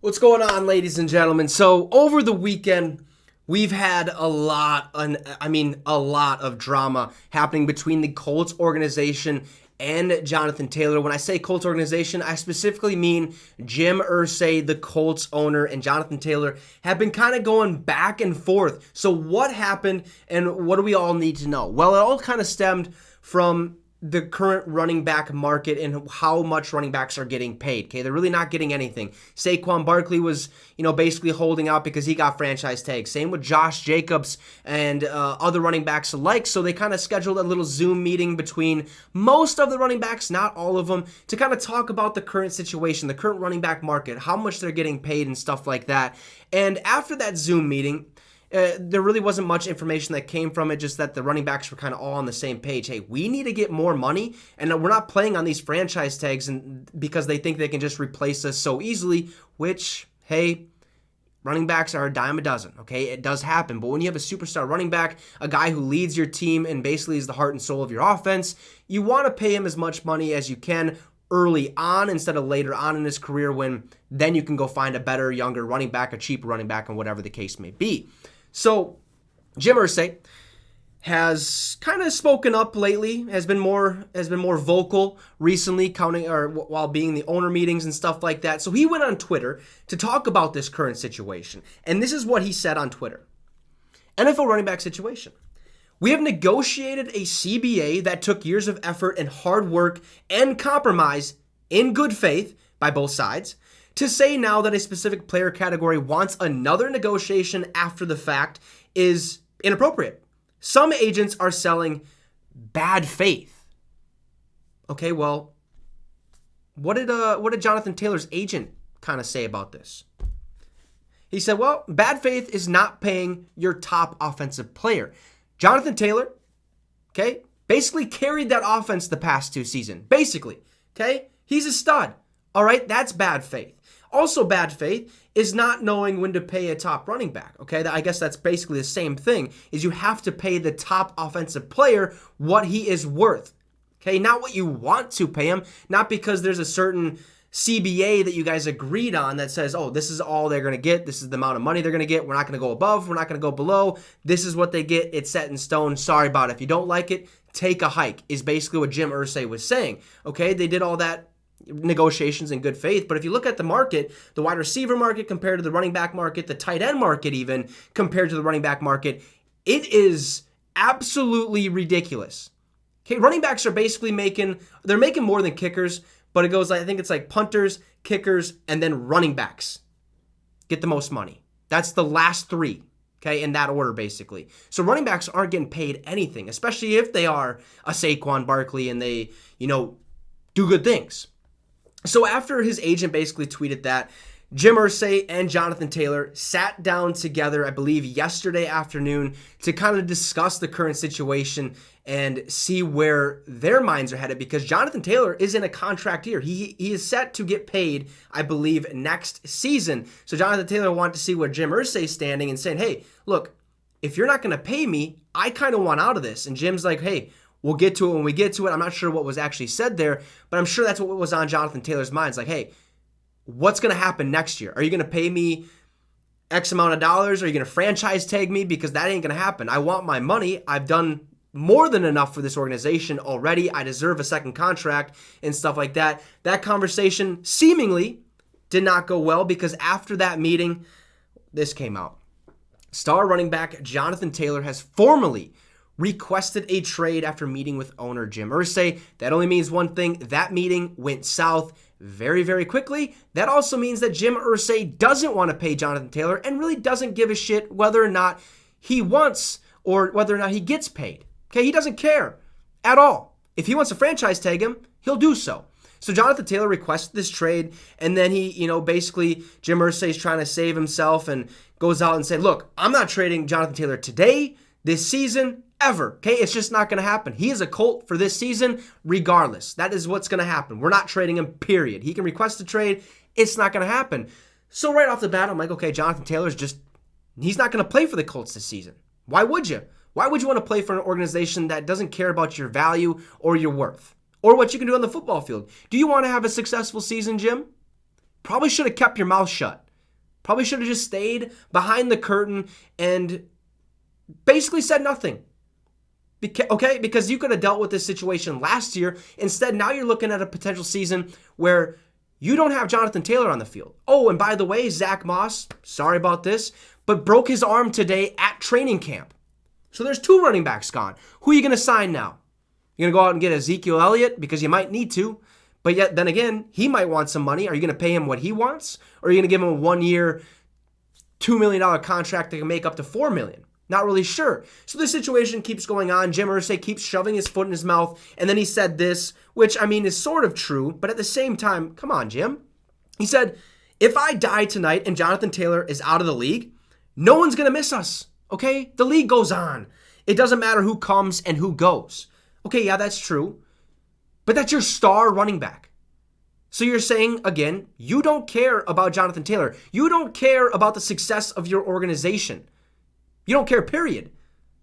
What's going on, ladies and gentlemen? So over the weekend, we've had a lot of drama happening between the Colts organization and Jonathan Taylor. When I say Colts organization, I specifically mean Jim Irsay, the Colts owner, and Jonathan Taylor have been kind of going back and forth. So what happened and what do we all need to know? Well, it all kind of stemmed from the current running back market and how much running backs are getting paid. Okay, they're really not getting anything. Saquon Barkley was, basically holding out because he got franchise tags. Same with Josh Jacobs and other running backs alike. So they kind of scheduled a little Zoom meeting between most of the running backs, not all of them, to kind of talk about the current situation, the current running back market, how much they're getting paid and stuff like that. And after that Zoom meeting, there really wasn't much information that came from it, just that the running backs were kind of all on the same page. Hey, we need to get more money, and we're not playing on these franchise tags and because they think they can just replace us so easily, which, hey, running backs are a dime a dozen, okay? It does happen, but when you have a superstar running back, a guy who leads your team and basically is the heart and soul of your offense, you want to pay him as much money as you can early on instead of later on in his career when then you can go find a better, younger running back, a cheaper running back, and whatever the case may be. So Jim Irsay has kind of spoken up lately, has been more vocal recently, while being in the owner meetings and stuff like that. So he went on Twitter to talk about this current situation, and this is what he said on Twitter: NFL running back situation. We have negotiated a CBA that took years of effort and hard work and compromise in good faith by both sides. To say now that a specific player category wants another negotiation after the fact is inappropriate. Some agents are selling bad faith. Okay, well, what did Jonathan Taylor's agent kind of say about this? He said, well, bad faith is not paying your top offensive player. Jonathan Taylor, okay, basically carried that offense the past two seasons. Basically, okay? He's a stud. All right, that's bad faith. Also bad faith is not knowing when to pay a top running back, okay? I guess that's basically the same thing, is you have to pay the top offensive player what he is worth, okay? Not what you want to pay him, not because there's a certain CBA that you guys agreed on that says, oh, this is all they're going to get, this is the amount of money they're going to get, we're not going to go above, we're not going to go below, this is what they get, it's set in stone, sorry about it. If you don't like it, take a hike, is basically what Jim Irsay was saying, okay? They did all that negotiations in good faith, but if you look at the market, the wide receiver market compared to the running back market, the tight end market even compared to the running back market, it is absolutely ridiculous. Okay, running backs are basically making more than kickers, but it goes, I think it's like punters, kickers, and then running backs get the most money. That's the last three, okay, in that order basically. So running backs aren't getting paid anything, especially if they are a Saquon Barkley and they, do good things. So after his agent basically tweeted that, Jim Irsay and Jonathan Taylor sat down together, I believe, yesterday afternoon to kind of discuss the current situation and see where their minds are headed, because Jonathan Taylor is in a contract year. He is set to get paid, I believe, next season. So Jonathan Taylor wanted to see where Jim Irsay is standing and saying, hey, look, if you're not going to pay me, I kind of want out of this. And Jim's like, hey, we'll get to it when we get to it. I'm not sure what was actually said there, but I'm sure that's what was on Jonathan Taylor's mind. It's like, hey, what's going to happen next year? Are you going to pay me X amount of dollars? Are you going to franchise tag me? Because that ain't going to happen. I want my money. I've done more than enough for this organization already. I deserve a second contract and stuff like that. That conversation seemingly did not go well, because after that meeting, this came out. Star running back Jonathan Taylor has formally requested a trade after meeting with owner Jim Irsay. That only means one thing: that meeting went south very, very quickly. That also means that Jim Irsay doesn't want to pay Jonathan Taylor and really doesn't give a shit whether or not he wants or whether or not he gets paid. Okay, he doesn't care at all. If he wants to franchise tag him, he'll do so. So Jonathan Taylor requested this trade, and then he, basically Jim Irsay is trying to save himself and goes out and said, look, I'm not trading Jonathan Taylor today, this season, ever. Okay, it's just not going to happen. He is a Colt for this season regardless. That is what's going to happen. We're not trading him, period. He can request a trade. It's not going to happen. So right off the bat, I'm like, okay, Jonathan Taylor's he's not going to play for the Colts this season. Why would you? Why would you want to play for an organization that doesn't care about your value or your worth or what you can do on the football field? Do you want to have a successful season, Jim? Probably should have kept your mouth shut. Probably should have just stayed behind the curtain and basically said nothing. Because you could have dealt with this situation last year. Instead, now you're looking at a potential season where you don't have Jonathan Taylor on the field. Oh, and by the way, Zach Moss, sorry about this, but broke his arm today at training camp. So there's 2 running backs gone. Who are you going to sign now? You're going to go out and get Ezekiel Elliott because you might need to. But yet, then again, he might want some money. Are you going to pay him what he wants? Or are you going to give him a 1-year, $2 million contract that can make up to $4 million? Not really sure. So this situation keeps going on. Jim Irsay keeps shoving his foot in his mouth. And then he said this, which, I mean, is sort of true. But at the same time, come on, Jim. He said, if I die tonight and Jonathan Taylor is out of the league, no one's going to miss us, okay? The league goes on. It doesn't matter who comes and who goes. Okay, yeah, that's true. But that's your star running back. So you're saying, again, you don't care about Jonathan Taylor. You don't care about the success of your organization. You don't care, period.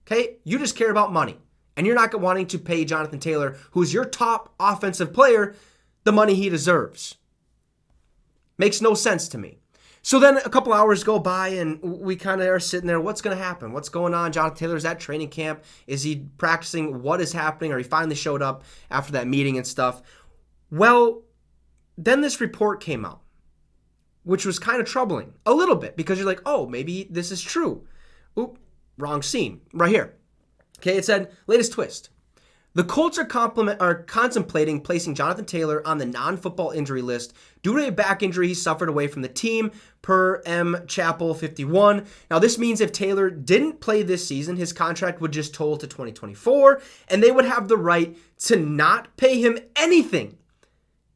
Okay? You just care about money. And you're not wanting to pay Jonathan Taylor, who's your top offensive player, the money he deserves. Makes no sense to me. So then a couple hours go by and we kind of are sitting there. What's going to happen? What's going on? Jonathan Taylor's at training camp. Is he practicing? What is happening? Or he finally showed up after that meeting and stuff? Well, then this report came out, which was kind of troubling a little bit because you're like, oh, maybe this is true. Oop, wrong scene. Right here. Okay, it said, latest twist. The Colts are contemplating placing Jonathan Taylor on the non-football injury list due to a back injury he suffered away from the team, per M. Chappell 51. Now, this means if Taylor didn't play this season, his contract would just toll to 2024, and they would have the right to not pay him anything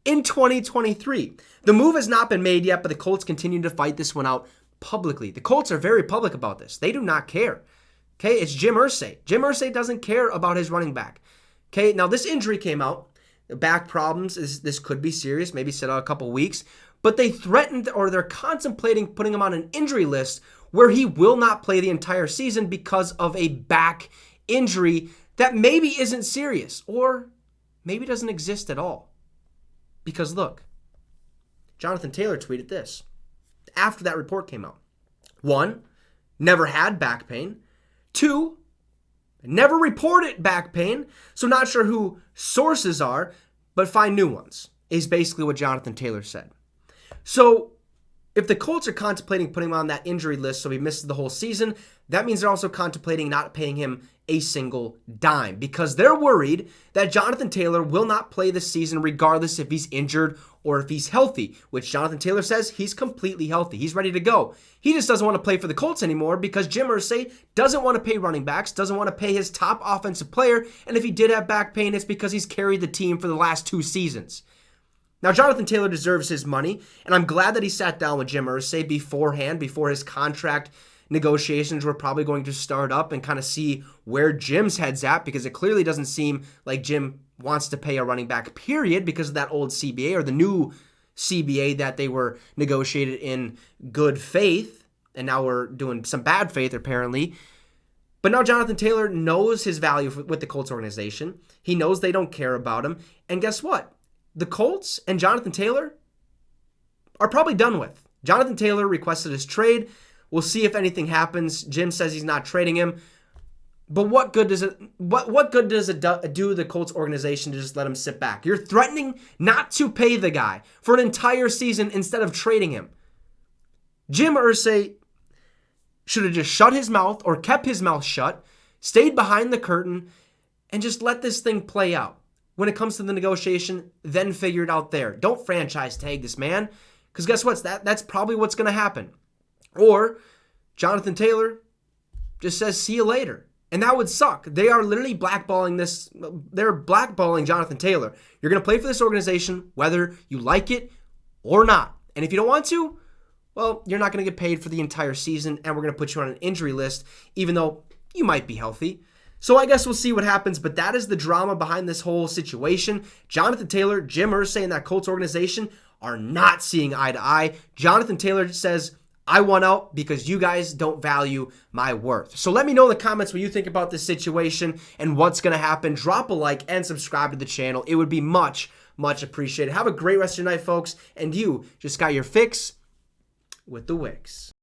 in 2023. The move has not been made yet, but the Colts continue to fight this one out publicly. The Colts are very public about this. They do not care. Okay, it's Jim Irsay. Jim Irsay doesn't care about his running back. Okay, now this injury came out. The back problems, this could be serious, maybe sit out a couple weeks. But they threatened or they're contemplating putting him on an injury list where he will not play the entire season because of a back injury that maybe isn't serious or maybe doesn't exist at all. Because look, Jonathan Taylor tweeted this after that report came out. 1, never had back pain. 2, never reported back pain, so not sure who sources are, but find new ones, is basically what Jonathan Taylor said. So if the Colts are contemplating putting him on that injury list so he misses the whole season, that means they're also contemplating not paying him a single dime because they're worried that Jonathan Taylor will not play this season regardless if he's injured or if he's healthy, which Jonathan Taylor says he's completely healthy. He's ready to go. He just doesn't want to play for the Colts anymore because Jim Irsay doesn't want to pay running backs, doesn't want to pay his top offensive player, and if he did have back pain, it's because he's carried the team for the last 2 seasons. Now, Jonathan Taylor deserves his money, and I'm glad that he sat down with Jim Irsay beforehand, before his contract negotiations were probably going to start up and kind of see where Jim's head's at, because it clearly doesn't seem like Jim wants to pay a running back, period, because of that old CBA or the new CBA that they were negotiated in good faith, and now we're doing some bad faith, apparently. But now Jonathan Taylor knows his value with the Colts organization. He knows they don't care about him. And guess what? The Colts and Jonathan Taylor are probably done with. Jonathan Taylor requested his trade. We'll see if anything happens. Jim says he's not trading him. But what good does it do the Colts organization to just let him sit back? You're threatening not to pay the guy for an entire season instead of trading him. Jim Irsay should have just shut his mouth or kept his mouth shut, stayed behind the curtain, and just let this thing play out. When it comes to the negotiation, then figure it out there. Don't franchise tag this man, because guess what? That's probably what's going to happen. Or Jonathan Taylor just says, see you later. And that would suck. They are literally blackballing this. They're blackballing Jonathan Taylor. You're going to play for this organization whether you like it or not. And if you don't want to, well, you're not going to get paid for the entire season, and we're going to put you on an injury list, even though you might be healthy. So I guess we'll see what happens, but that is the drama behind this whole situation. Jonathan Taylor, Jim Irsay, and that Colts organization are not seeing eye to eye. Jonathan Taylor says, I want out because you guys don't value my worth. So let me know in the comments what you think about this situation and what's going to happen. Drop a like and subscribe to the channel. It would be much, much appreciated. Have a great rest of your night, folks. And you just got your fix with the Wicks.